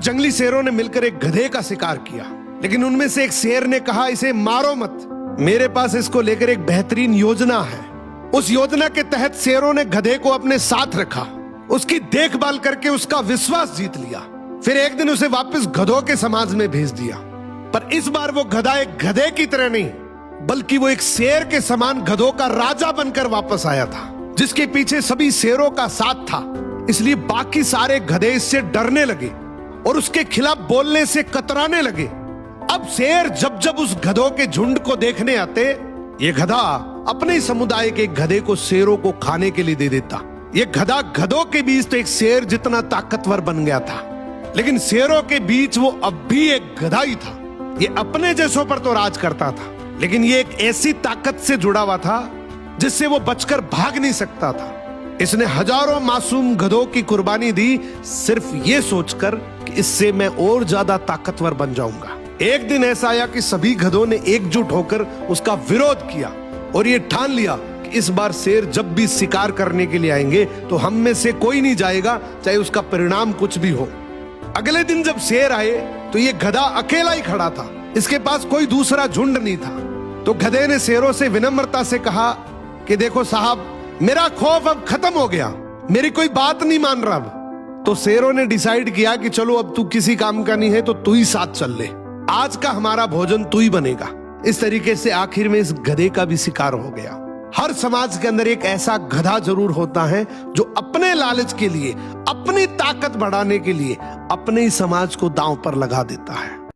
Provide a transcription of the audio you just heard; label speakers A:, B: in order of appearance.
A: जंगली शेरों ने मिलकर एक गधे का शिकार किया, लेकिन उनमें से एक शेर ने कहा, इसे मारो मत, मेरे पास इसको लेकर एक बेहतरीन योजना है। उस योजना के तहत शेरों ने गधे को अपने साथ रखा, उसकी देखभाल करके उसका विश्वास जीत लिया। फिर एक दिन उसे वापस गधों के समाज में भेज दिया, पर इस बार वो गधा एक गधे की तरह नहीं, बल्कि वो एक शेर के समान गधों का राजा बनकर वापस आया था, जिसके पीछे सभी शेरों का साथ था। इसलिए बाकी सारे गधे इससे डरने लगे और उसके खिलाफ बोलने से कतराने लगे। अब शेर जब जब उस गधों के झुंड को देखने आते, ये गधा अपने ही समुदाय के गधे को शेरों को खाने के लिए दे देता। ये गधा गधों के बीच तो एक शेर जितना ताकतवर बन गया था, लेकिन शेरों के बीच वो अब भी एक गधा ही था। ये अपने जैसों पर तो राज करता था, लेकिन ये एक ऐसी ताकत से जुड़ा हुआ था जिससे वो बचकर भाग नहीं सकता था। इसने हजारों मासूम गधों की कुर्बानी दी, सिर्फ ये सोचकर कि इससे मैं और ज्यादा ताकतवर बन जाऊंगा। एक दिन ऐसा आया कि सभी गधों ने एकजुट होकर उसका विरोध किया और ये ठान लिया कि इस बार शेर जब भी शिकार करने के लिए आएंगे तो हम में से कोई नहीं जाएगा, चाहे उसका परिणाम कुछ भी हो। अगले दिन जब शेर आए तो ये गधा अकेला ही खड़ा था, इसके पास कोई दूसरा झुंड नहीं था। तो गधे ने शेरों से विनम्रता से कहा कि देखो साहब, मेरा खौफ अब खत्म हो गया, मेरी कोई बात नहीं मान रहा अब। तो शेरों ने डिसाइड किया कि चलो अब तू किसी काम का नहीं है तो तू ही साथ चल ले, आज का हमारा भोजन तू ही बनेगा। इस तरीके से आखिर में इस गधे का भी शिकार हो गया। हर समाज के अंदर एक ऐसा गधा जरूर होता है जो अपने लालच के लिए, अपनी ताकत बढ़ाने के लिए अपने ही समाज को दांव पर लगा देता है।